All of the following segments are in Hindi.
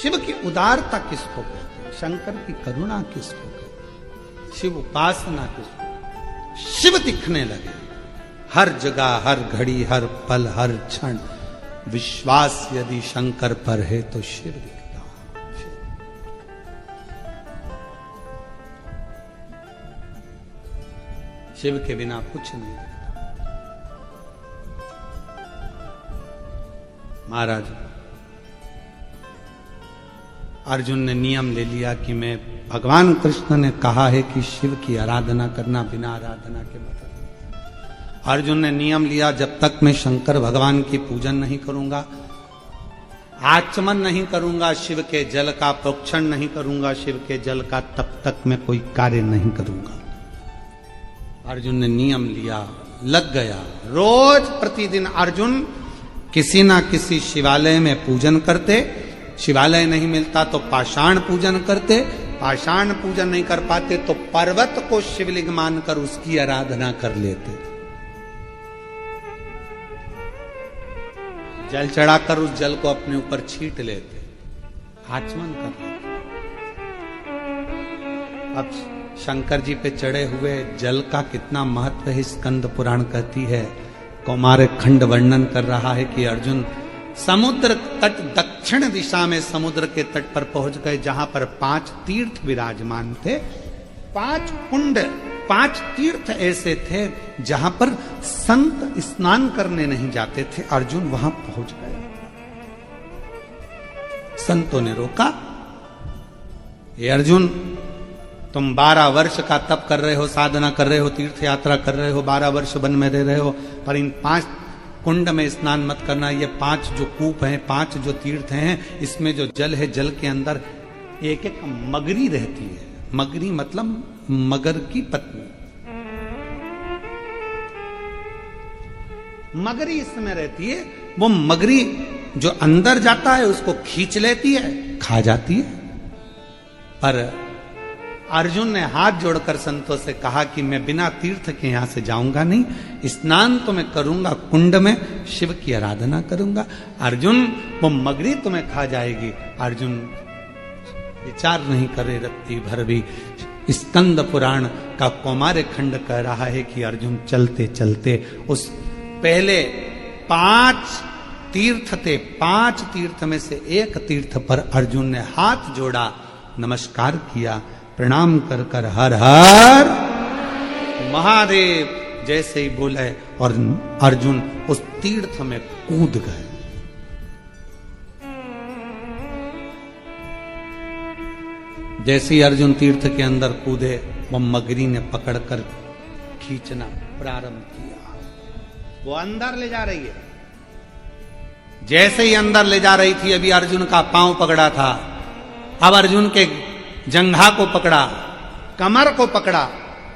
शिव की उदारता किसको कहते हैं, शंकर की करुणा किसको कहते हैं, शिव उपासना किसको, शिव दिखने लगे हर जगह, हर घड़ी, हर पल, हर क्षण। विश्वास यदि शंकर पर है तो शिव दिखता है। शिव के बिना कुछ नहीं दिखता। महाराज अर्जुन ने नियम ले लिया कि मैं, भगवान कृष्ण ने कहा है कि शिव की आराधना करना बिना आराधना के मतलब। अर्जुन ने नियम लिया, जब तक मैं शंकर भगवान की पूजन नहीं करूंगा, आचमन नहीं करूंगा, शिव के जल का प्रोक्षण नहीं करूंगा, शिव के जल का, तब तक मैं कोई कार्य नहीं करूंगा। अर्जुन ने नियम लिया, लग गया। रोज प्रतिदिन अर्जुन किसी ना किसी शिवालय में पूजन करते, शिवालय नहीं मिलता तो पाषाण पूजन करते, पाषाण पूजन नहीं कर पाते तो पर्वत को शिवलिंग मानकर उसकी आराधना कर लेते। जल चढ़ाकर उस जल को अपने ऊपर छीट लेते, आचमन कर लेते। अब शंकर जी पे चढ़े हुए जल का कितना महत्व है, स्कंद पुराण कहती है, कौमार खंड वर्णन कर रहा है कि अर्जुन समुद्र तट, दक्षिण दिशा में समुद्र के तट पर पहुंच गए, जहां पर 5 तीर्थ विराजमान थे। 5 कुंड, 5 तीर्थ ऐसे थे जहां पर संत स्नान करने नहीं जाते थे। अर्जुन वहां पहुंच गए। संतों ने रोका, ये अर्जुन, तुम 12 वर्ष का तप कर रहे हो, साधना कर रहे हो, तीर्थ यात्रा कर रहे हो, 12 वर्ष वन में रह रहे हो, पर इन 5 कुंड में स्नान मत करना। ये 5 जो कूप हैं, 5 जो तीर्थ हैं, इसमें जो जल है, जल के अंदर एक एक मगरी रहती है। मगरी मतलब मगर की पत्नी। मगरी इसमें रहती है। वो मगरी जो अंदर जाता है उसको खींच लेती है, खा जाती है। पर अर्जुन ने हाथ जोड़कर संतों से कहा कि मैं बिना तीर्थ के यहां से जाऊंगा नहीं, स्नान तो मैं करूंगा कुंड में, शिव की आराधना करूंगा। अर्जुन, वो मगरी तुम्हें खा जाएगी। अर्जुन विचार नहीं करे रत्ती भर भी। स्कंद पुराण का कौमार खंड कह रहा है कि अर्जुन चलते चलते उस पहले 5 तीर्थ थे, 5 तीर्थ में से एक तीर्थ पर अर्जुन ने हाथ जोड़ा, नमस्कार किया, प्रणाम कर कर हर हर महादेव जैसे ही बोले और अर्जुन उस तीर्थ में कूद गए। जैसे ही अर्जुन तीर्थ के अंदर कूदे, वो मगरी ने पकड़कर खींचना प्रारंभ किया। वो अंदर ले जा रही है। जैसे ही अंदर ले जा रही थी, अभी अर्जुन का पांव पकड़ा था, अब अर्जुन के जंघा को पकड़ा, कमर को पकड़ा,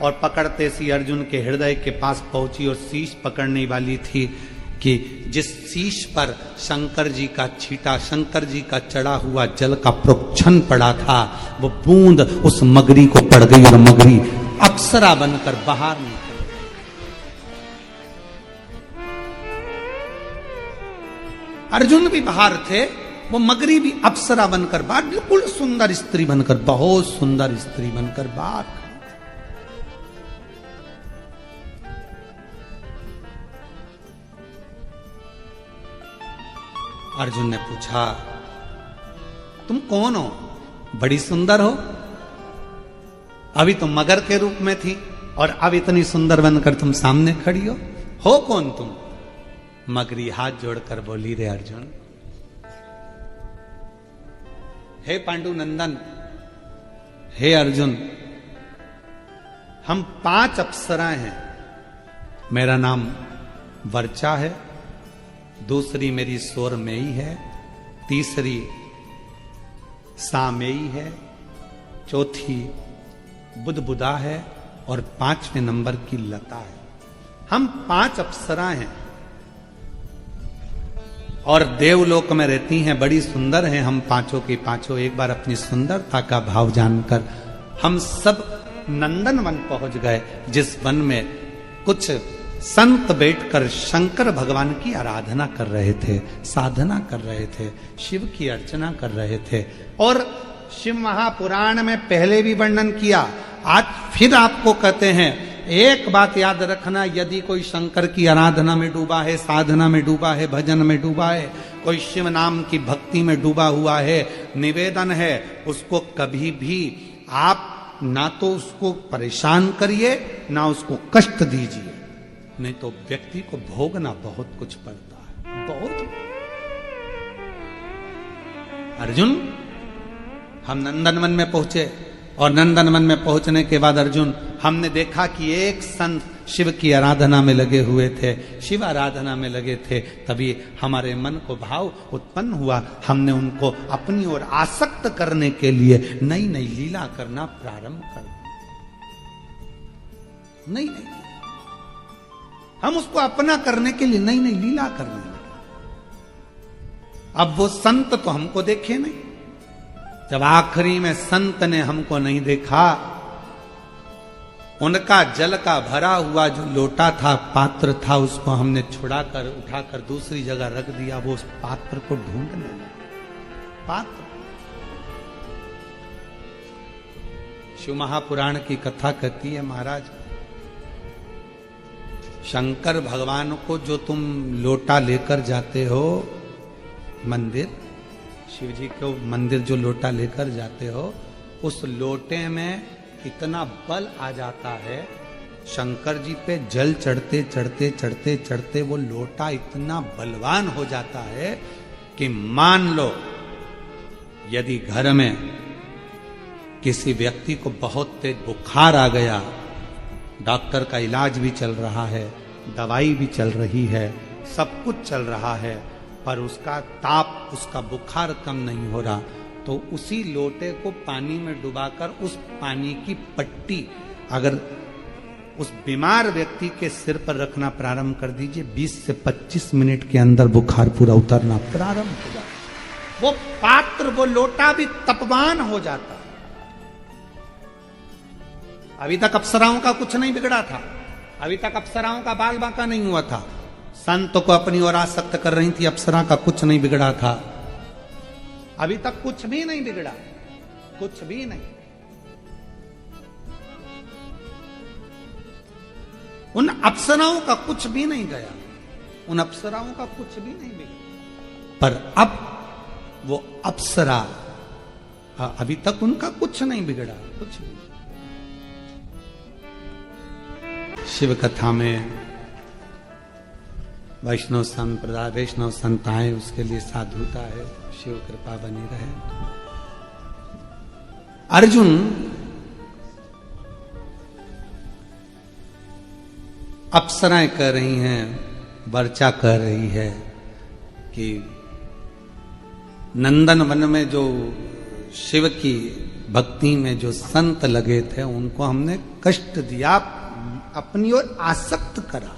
और पकड़ते सी अर्जुन के हृदय के पास पहुंची और शीश पकड़ने वाली थी कि जिस शीश पर शंकर जी का छीटा, शंकर जी का चढ़ा हुआ जल का प्रोक्षण पड़ा था, वो बूंद उस मगरी को पड़ गई और मगरी अप्सरा बनकर बाहर निकल गई। अर्जुन भी बाहर थे, वो मगरी भी अप्सरा बनकर बाहर, बिल्कुल सुंदर स्त्री बनकर, बहुत सुंदर स्त्री बनकर बाहर। अर्जुन ने पूछा, तुम कौन हो? बड़ी सुंदर हो। अभी तुम मगर के रूप में थी और अब इतनी सुंदर बनकर तुम सामने खड़ी हो कौन तुम? मगरी हाथ जोड़कर बोली, रे अर्जुन, हे पांडु नंदन, हे अर्जुन, हम 5 अप्सराएं हैं। मेरा नाम वर्चा है, दूसरी मेरी सोरमेयी है, तीसरी सामेयी है, चौथी बुदबुदा है और 5वें नंबर की लता है। हम 5 अप्सराएं हैं और देवलोक में रहती हैं, बड़ी सुंदर हैं हम पांचों की पांचों। एक बार अपनी सुंदरता का भाव जानकर हम सब नंदन वन पहुंच गए, जिस वन में कुछ संत बैठकर शंकर भगवान की आराधना कर रहे थे, साधना कर रहे थे, शिव की अर्चना कर रहे थे। और शिव महापुराण में पहले भी वर्णन किया, आज फिर आपको कहते हैं, एक बात याद रखना, यदि कोई शंकर की आराधना में डूबा है, साधना में डूबा है, भजन में डूबा है, कोई शिव नाम की भक्ति में डूबा हुआ है, निवेदन है, उसको कभी भी आप ना तो उसको परेशान करिए, ना उसको कष्ट दीजिए, नहीं तो व्यक्ति को भोगना बहुत कुछ पड़ता है, बहुत। अर्जुन, हम नंदनवन में पहुंचे और नंदनवन में पहुंचने के बाद अर्जुन, हमने देखा कि एक संत शिव की आराधना में लगे हुए थे, शिव आराधना में लगे थे। तभी हमारे मन को भाव उत्पन्न हुआ, हमने उनको अपनी ओर आसक्त करने के लिए नई नई लीला करना प्रारंभ कर दिया। नई नई, हम उसको अपना करने के लिए नई नई लीला करने लगे। अब वो संत तो हमको देखे नहीं, जब आखिरी में संत ने हमको नहीं देखा, उनका जल का भरा हुआ जो लोटा था, पात्र था, उसको हमने छुड़ाकर उठाकर दूसरी जगह रख दिया। वो उस पात्र को ढूंढने लगे। पात्र, शिव महापुराण की कथा कहती है, महाराज शंकर भगवान को जो तुम लोटा लेकर जाते हो मंदिर, शिव जी को मंदिर जो लोटा लेकर जाते हो, उस लोटे में इतना बल आ जाता है, शंकर जी पे जल चढ़ते चढ़ते चढ़ते चढ़ते वो लोटा इतना बलवान हो जाता है कि मान लो यदि घर में किसी व्यक्ति को बहुत तेज बुखार आ गया, डॉक्टर का इलाज भी चल रहा है, दवाई भी चल रही है, सब कुछ चल रहा है, पर उसका ताप, उसका बुखार कम नहीं हो रहा, तो उसी लोटे को पानी में डुबाकर उस पानी की पट्टी अगर उस बीमार व्यक्ति के सिर पर रखना प्रारंभ कर दीजिए, 20 से 25 मिनट के अंदर बुखार पूरा उतरना प्रारंभ हो जाता है। वो पात्र, वो लोटा भी तपवान हो जाता है। अभी तक अप्सराओं का कुछ नहीं बिगड़ा था, अभी तक अप्सराओं का बाल बांका नहीं हुआ था, संत को अपनी ओर आसक्त कर रही थी, अप्सरा का कुछ नहीं बिगड़ा था, अभी तक कुछ भी नहीं बिगड़ा, कुछ भी नहीं। उन अप्सराओं का कुछ भी नहीं गया, उन अप्सराओं का कुछ भी नहीं बिगड़ा, पर अब वो अप्सरा, अभी तक उनका कुछ नहीं बिगड़ा, कुछ भी। शिव कथा में वैष्णव संप्रदाय, वैष्णव संत आए, उसके लिए साधुता है, शिव कृपा बनी रहे। अर्जुन अप्सराएं कह रही हैं, वर्चा कह रही है कि नंदन वन में जो शिव की भक्ति में जो संत लगे थे, उनको हमने कष्ट दिया, अपनी ओर आसक्त करा,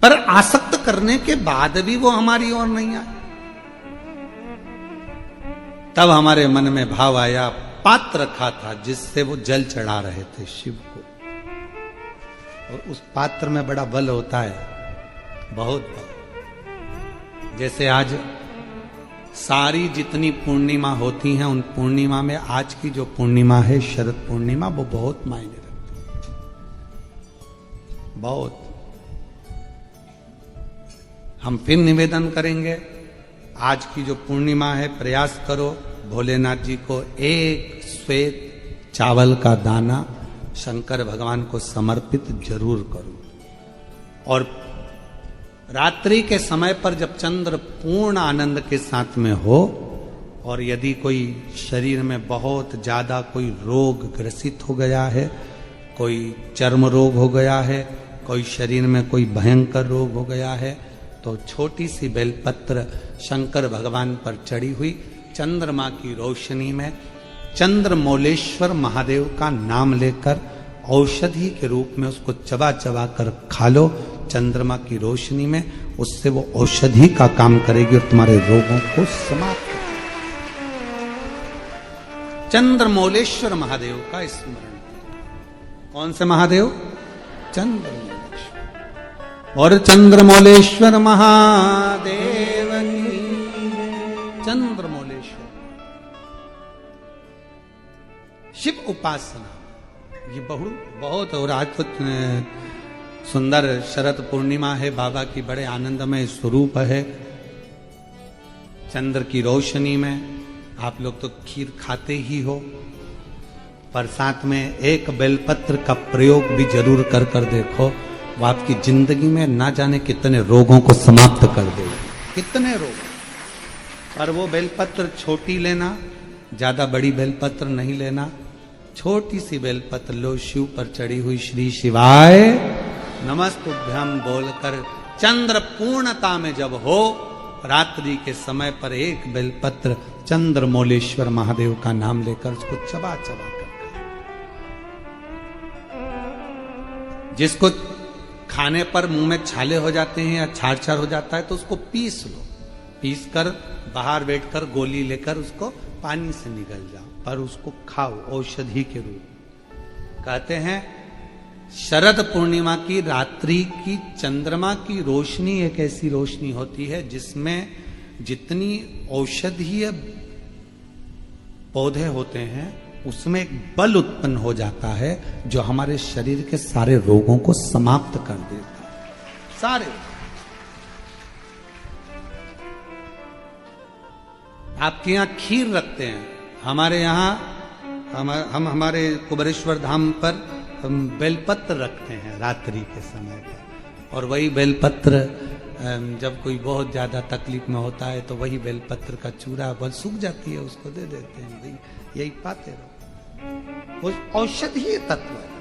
पर आसक्त करने के बाद भी वो हमारी ओर नहीं आए। तब हमारे मन में भाव आया, पात्र रखा था जिससे वो जल चढ़ा रहे थे शिव को, और उस पात्र में बड़ा बल होता है, बहुत बल। जैसे आज सारी जितनी पूर्णिमा होती हैं, उन पूर्णिमा में आज की जो पूर्णिमा है, शरद पूर्णिमा, वो बहुत मायने रखती है, बहुत। हम फिर निवेदन करेंगे, आज की जो पूर्णिमा है, प्रयास करो भोलेनाथ जी को एक श्वेत चावल का दाना शंकर भगवान को समर्पित जरूर करो। और रात्रि के समय पर जब चंद्र पूर्ण आनंद के साथ में हो, और यदि कोई शरीर में बहुत ज्यादा कोई रोग ग्रसित हो गया है, कोई चर्म रोग हो गया है, कोई शरीर में कोई भयंकर रोग हो गया है, तो छोटी सी बेलपत्र शंकर भगवान पर चढ़ी हुई चंद्रमा की रोशनी में चंद्रमौलेश्वर महादेव का नाम लेकर औषधि के रूप में उसको चबा चबा कर खा लो चंद्रमा की रोशनी में, उससे वो औषधि का काम करेगी और तुम्हारे रोगों को समाप्त। चंद्रमौलेश्वर महादेव का स्मरण। कौन से महादेव? चंद्रमौलेश्वर। और चंद्रमौलेश्वर महादेव की। चंद्रमौलेश्वर शिव उपासना ये बहुत और आज तो सुंदर शरद पूर्णिमा है, बाबा की बड़े आनंदमय स्वरूप है। चंद्र की रोशनी में आप लोग तो खीर खाते ही हो, पर साथ में एक बेलपत्र का प्रयोग भी जरूर कर कर देखो, वो आपकी जिंदगी में ना जाने कितने रोगों को समाप्त कर देगा, कितने रोग। पर वो बेलपत्र छोटी लेना, ज्यादा बड़ी बेलपत्र नहीं लेना, छोटी सी बेलपत्र लो, शिव पर चढ़ी हुई श्री शिवाय नमस्तुभ्यम बोलकर चंद्र पूर्णता में जब हो, रात्रि के समय पर एक बेलपत्र चंद्रमौलेश्वर महादेव का नाम लेकर उसको चबा चबा कर, जिसको खाने पर मुंह में छाले हो जाते हैं या छाड़ छाड़ हो जाता है तो उसको पीस लो, पीस कर बाहर बैठकर गोली लेकर उसको पानी से निगल जाओ, पर उसको खाओ औषधि के रूप। कहते हैं शरद पूर्णिमा की रात्रि की चंद्रमा की रोशनी एक ऐसी रोशनी होती है जिसमें जितनी औषधीय पौधे होते हैं उसमें एक बल उत्पन्न हो जाता है जो हमारे शरीर के सारे रोगों को समाप्त कर देता है। सारे आपके यहाँ खीर रखते हैं, हमारे यहाँ हम हमारे कुबेरेश्वर धाम पर हम बेलपत्र रखते हैं रात्रि के समय पर, और वही बेलपत्र जब कोई बहुत ज्यादा तकलीफ में होता है तो वही बेलपत्र का चूरा बल सूख जाती है उसको दे देते हैं, भाई यही पाते रहो, वो औषधीय तत्व है।